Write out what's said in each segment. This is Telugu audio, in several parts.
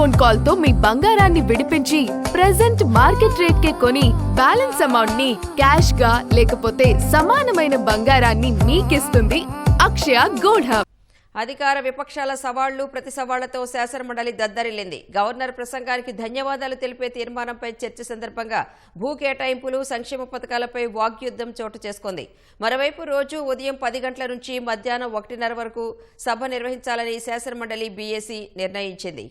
ఫోన్ కాల్ తో మీ బంగారాన్ని విడిపించి ప్రెజెంట్ మార్కెట్ రేట్ కే కొని బ్యాలెన్స్ అమౌంట్ ని క్యాష్ గా లేకపోతే సమానమైన బంగారాన్ని మీకిస్తుంది అక్షయ గోల్డ్ హబ్. అధికార విపక్షాల సవాళ్లు ప్రతి సవాళ్లతో శాసనమండలి దద్దరిల్లింది. గవర్నర్ ప్రసంగానికి ధన్యవాదాలు తెలిపే తీర్మానంపై చర్చ సందర్భంగా భూ కేటాయింపులు, సంక్షేమ పథకాలపై వాగ్యుద్ధం చోటు చేసుకుంది. మరోవైపు రోజు ఉదయం 10 గంటల నుంచి మధ్యాహ్నం 1:30 వరకు సభ నిర్వహించాలని శాసనమండలి బీఏసీ నిర్ణయించింది.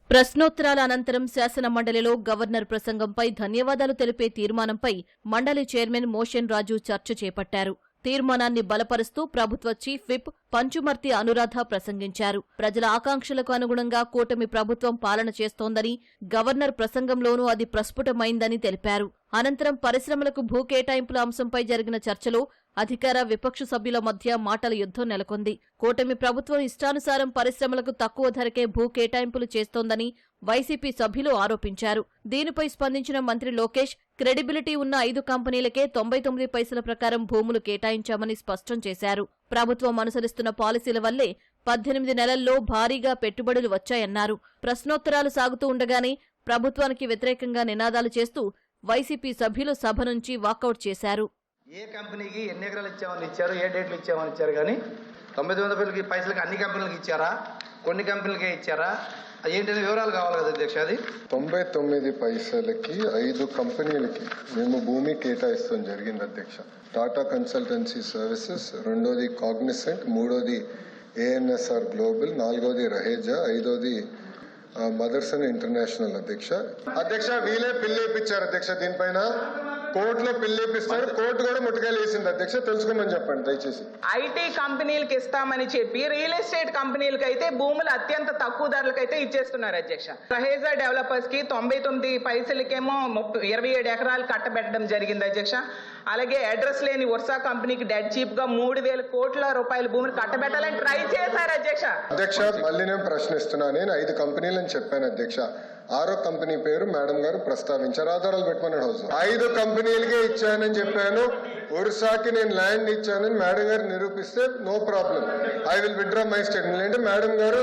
ప్రశ్నోత్తరాల అనంతరం శాసన మండలిలో గవర్నర్ ప్రసంగంపై ధన్యవాదాలు తెలిపే తీర్మానంపై మండలి చైర్మన్ మోషన్ రాజు చర్చ చేపట్టారు. తీర్మానాన్ని బలపరుస్తూ ప్రభుత్వ చీఫ్ విప్ పంచుమర్తి అనురాధ ప్రసంగించారు. ప్రజల ఆకాంక్షలకు అనుగుణంగా కూటమి ప్రభుత్వం పాలన చేస్తోందని, గవర్నర్ ప్రసంగంలోనూ అది ప్రస్ఫుటమైందని తెలిపారు. అనంతరం పరిశ్రమలకు భూ కేటాయింపుల అంశంపై జరిగిన చర్చలో అధికార విపక్ష సభ్యుల మధ్య మాటల యుద్ధం నెలకొంది. కూటమి ప్రభుత్వం ఇష్టానుసారం పరిశ్రమలకు తక్కువ ధరకే భూ కేటాయింపులు చేస్తోందని వైసీపీ సభ్యులు ఆరోపించారు. దీనిపై స్పందించిన మంత్రి లోకేష్ క్రెడిబిలిటీ ఉన్న 5 కంపెనీలకే 99 పైసల ప్రకారం భూములు కేటాయించామని స్పష్టం చేశారు. ప్రభుత్వం అనుసరిస్తున్న పాలసీల వల్లే 18 నెలల్లో భారీగా పెట్టుబడులు వచ్చాయన్నారు. ప్రశ్నోత్తరాలు సాగుతూ ఉండగానే ప్రభుత్వానికి వ్యతిరేకంగా నినాదాలు చేస్తూ వైసీపీ సభ్యులు సభ నుంచి వాకౌట్ చేశారు. ఏ కంపెనీకి ఎన్ని ఎకరాలు ఇచ్చామని ఇచ్చారు, ఏ డేట్లు ఇచ్చామని ఇచ్చారు, కానీ 99 పైసలకి అన్ని కంపెనీలకు ఇచ్చారా, కొన్ని కంపెనీలకే ఇచ్చారా, ఏంటనే వివరాలు కావాలి కదా అధ్యక్ష. అది 99 పైసలకి 5 కంపెనీలకి మేము భూమి కేటాయిస్తాం జరిగింది అధ్యక్ష. టాటా కన్సల్టెన్సీ సర్వీసెస్, రెండోది కాగ్నిసెంట్, మూడోది ఏఎన్ఎస్ఆర్ గ్లోబల్, నాలుగోది రహేజా, ఐదోది మదర్సన్ ఇంటర్నేషనల్ అధ్యక్ష. వీళ్ళే పిల్లేపిచ్చారు అధ్యక్ష. దీనిపైన కోర్టులో పిల్లేపిస్తారు, కోర్టు కూడా ముట్టుకాయలు వేసింది అధ్యక్ష. తెలుసుకోమని చెప్పండి దయచేసి. ఐటీ కంపెనీలకు ఇస్తామని చెప్పి రియల్ ఎస్టేట్ కంపెనీలకు అయితే భూములు అత్యంత తక్కువ ధరలకైతే ఇచ్చేస్తున్నారు అధ్యక్ష. రహేజా డెవలపర్స్ కి 99 పైసలకేమో 27 ఎకరాలు కట్టబెట్టడం జరిగింది అధ్యక్ష. అలాగే అడ్రస్ లేని వర్సా కంపెనీకి డెడ్ చీప్ గా 3,000 కోట్ల రూపాయల భూమిని కట్టబెట్టాలని ట్రై చేశారు అధ్యక్ష. అధ్యక్ష మళ్ళీ నేను ప్రశ్నిస్తున్నాను. నేను 5 కంపెనీలని చెప్పాను అధ్యక్ష. 6వ కంపెనీ పేరు మేడం గారు ప్రస్తావించారు. ఆధారాలు పెట్టుకున్నాడు హౌస్. 5 కంపెనీలకే ఇచ్చానని చెప్పాను. ఒరిస్సాకి నేను ల్యాండ్ ఇచ్చానని మేడం గారు నిరూపిస్తే no problem, I will withdraw my statement. లేదంటే మేడం గారు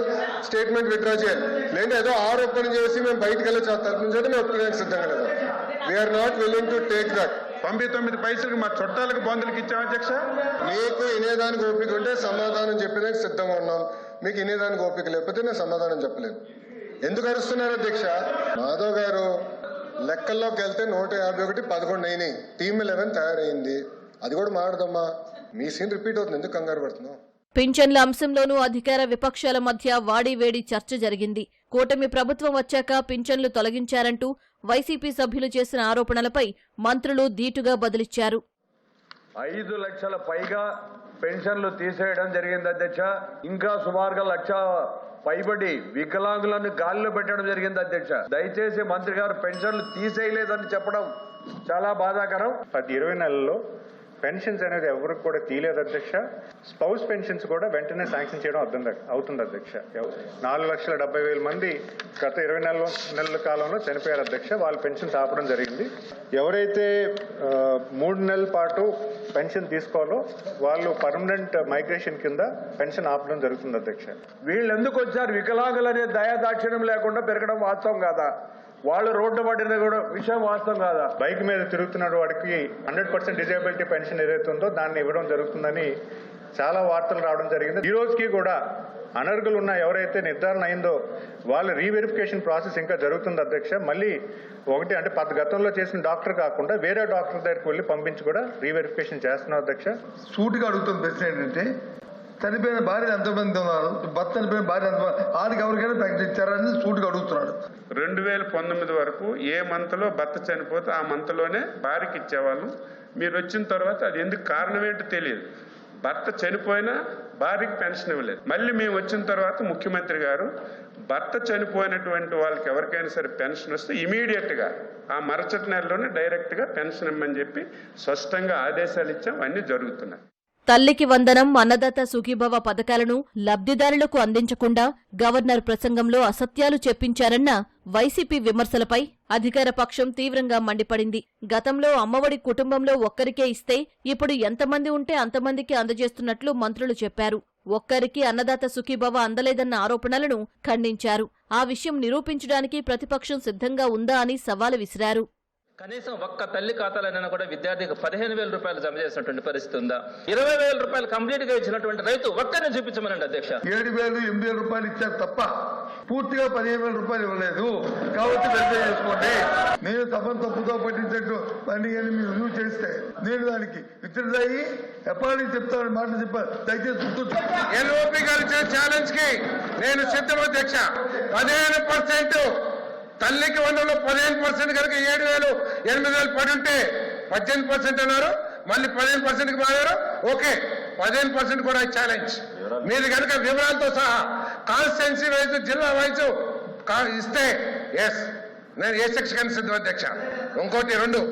స్టేట్మెంట్ విత్డ్రా చేయాలి. లేదంటే ఏదో ఆరోపణ చేసి మేము బయటకు వెళ్ళి తరపుంటే మేము ఒప్పుకోవడానికి సిద్ధంగా లేదు. We're not willing to take that. 99 పైసలకు మా చుట్టాలకు బంధువులకు ఇచ్చాం అధ్యక్ష. మీకు వినేదానికి ఓపిక ఉంటే సమాధానం చెప్పడానికి సిద్ధంగా ఉన్నాం. మీకు వినేదానికి ఓపిక లేకపోతే నేను సమాధానం చెప్పలేను. ఎందుకు అరుస్తున్నారు అధ్యక్ష? మాధవ్ గారు లెక్కల్లోకి వెళ్తే 151 11 అయినాయి. టీమ్ 11 తయారైంది. అది కూడా మాట్లాడదమ్మా. మీ సీన్ రిపీట్ అవుతుంది, ఎందుకు కంగారు పడుతున్నావు? పింఛన్ల అంశంలోనూ అధికార విపక్షాల మధ్య వాడీవేడి చర్చ జరిగింది. కూటమి ప్రభుత్వం వచ్చాక పింఛన్లు తొలగించారంటూ వైసీపీ సభ్యులు చేసిన ఆరోపణలపై మంత్రులు ధీటుగా బదులిచ్చారు. 5 లక్షల పైగా పెన్షన్లు తీసేయడం జరిగింది అధ్యక్ష. ఇంకా సుమారుగా 1,00,000 పైబడి వికలాంగులను గాలిలో పెట్టడం జరిగింది అధ్యక్ష. దయచేసి మంత్రి గారు పెన్షన్లు తీసేయలేదని చెప్పడం చాలా బాధాకరం. 20 నెలల్లో పెన్షన్స్ అనేది ఎవరికి కూడా తీయలేదు అధ్యక్ష. స్పౌస్ పెన్షన్స్ కూడా వెంటనే శాంక్షన్ చేయడం అవుతుంది అధ్యక్ష. 4,70,000 మంది గత 20 నెలల కాలంలో చనిపోయారు అధ్యక్ష. వాళ్ళ పెన్షన్స్ ఆపడం జరిగింది. ఎవరైతే 3 నెలల పాటు పెన్షన్ తీసుకోవాలో వాళ్ళు పర్మనెంట్ మైగ్రేషన్ కింద పెన్షన్ ఆపడం జరుగుతుంది అధ్యక్ష. వీళ్ళు ఎందుకు వచ్చారు? వికలాంగులు అనే దయాదాక్షిణ్యం లేకుండా పెరగడం వాస్తవం కాదా? వాళ్ళు రోడ్డు పడిన కూడా విషయం వాస్తవం కాదా? బైక్ మీద తిరుగుతున్నాడు, వాడికి 100% డిజేబిలిటీ పెన్షన్ ఏదైతే ఉందో దాన్ని ఇవ్వడం జరుగుతుందని చాలా వార్తలు రావడం జరిగింది. ఈ రోజుకి కూడా అనర్హులు ఉన్న ఎవరైతే నిర్ధారణ అయిందో వాళ్ళ రీవెరిఫికేషన్ ప్రాసెస్ ఇంకా జరుగుతుంది అధ్యక్ష. మళ్ళీ ఒకటి అంటే గతంలో చేసిన డాక్టర్ కాకుండా వేరే డాక్టర్ దగ్గరికి వెళ్ళి పంపించి కూడా రీవెరిఫికేషన్ చేస్తున్నాం అధ్యక్ష. సూటిగా అడుగుతున్న ప్రశ్న ఏంటంటే, చనిపోయిన భార్య ఎంతమంది ఉన్నారు, భర్త చనిపోయిన భార్య ఎంతమంది, ఆడికి ఎవరికైనా ప్రకటించారని సూటిగా అడుగుతున్నాడు. 2019 వరకు ఏ మంత్లో భర్త చనిపోతే ఆ మంత్లోనే భార్యకి ఇచ్చేవాళ్ళు. మీరు వచ్చిన తర్వాత అది ఎందుకు కారణం ఏంటో తెలియదు. భర్త చనిపోయినా భార్యకి పెన్షన్ ఇవ్వలేదు. మళ్ళీ మేము వచ్చిన తర్వాత ముఖ్యమంత్రి గారు భర్త చనిపోయినటువంటి వాళ్ళకి ఎవరికైనా సరే పెన్షన్ వస్తే ఇమీడియట్గా ఆ మరుసటి నెలలోనే డైరెక్ట్గా పెన్షన్ ఇవ్వమని చెప్పి స్పష్టంగా ఆదేశాలు ఇచ్చాం. అన్నీ జరుగుతున్నాయి. తల్లికి వందనం, అన్నదాత సుఖీభవ పథకాలను లబ్ధిదారులకు అందించకుండా గవర్నర్ ప్రసంగంలో అసత్యాలు చెప్పించారన్న వైసీపీ విమర్శలపై అధికార పక్షం తీవ్రంగా మండిపడింది. గతంలో అమ్మఒడి కుటుంబంలో ఒక్కరికే ఇస్తే ఇప్పుడు ఎంతమంది ఉంటే అంతమందికి అందజేస్తున్నట్లు మంత్రులు చెప్పారు. ఒక్కరికి అన్నదాత సుఖీభవ అందలేదన్న ఆరోపణలను ఖండించారు. ఆ విషయం నిరూపించడానికి ప్రతిపక్షం సిద్ధంగా ఉందా అని సవాలు విసిరారు. కనీసం ఒక్క తల్లి ఖాతాలైనా కూడా విద్యార్థికి 15,000 రూపాయలు జమ చేసినటువంటి పరిస్థితి ఉందా? 20,000 రూపాయలు కంప్లీట్ గా ఇచ్చినటువంటి రైతు ఒక్కనే చూపించమనండి అధ్యక్ష. 7,000, 8,000 రూపాయలు ఇచ్చారు తప్ప పూర్తిగా 15,000 రూపాయలు ఇవ్వలేదు. కాబట్టి వెరిఫై చేసుకోండి. నేను తప్పుతో పట్టించట్టు పని అని మీరు రుజువు చేస్తే నేను దానికి విత్డ్రాయి ఎప్పటి చెప్తాను మాటలు చెప్పాను. దయచేసి గుర్తు. ఎల్ఓపి గారు ఇచ్చిన ఛాలెంజ్ కి నేను సిద్ధం అధ్యక్ష. 15% తల్లికి 100లో 15% కనుక 7,000, 8,000 పడి ఉంటే 18% అన్నారు. మళ్ళీ 15%కి మారారు. ఓకే, 15% కూడా ఛాలెంజ్. మీరు కనుక వివరాలతో సహా కాన్స్టిట్యున్సీ వైజ్, జిల్లా వైజ్ ఇస్తే ఎస్, నేను ఏ సెక్షన్ సిద్ధం అధ్యక్ష. ఇంకోటి 2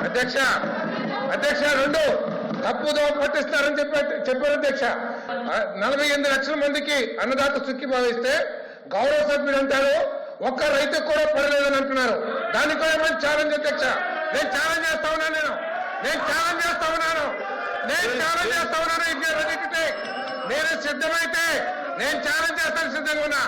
అధ్యక్ష 2 తప్పుదో పట్టిస్తారని చెప్పారు అధ్యక్ష. 48 లక్షల మందికి అన్నదాత సుఖి భావిస్తే గౌరవ సభ్యులు అంటారు ఒక్క రైతు కూడా పడలేదని అంటున్నారు. దానికి కూడా ఏమైనా ఛాలెంజ్ అధ్యక్ష. నేను ఛాలెంజ్ చేస్తా ఉన్నాను. నేను సిద్ధమైతే నేను ఛాలెంజ్ చేస్తాను, సిద్ధంగా ఉన్నా.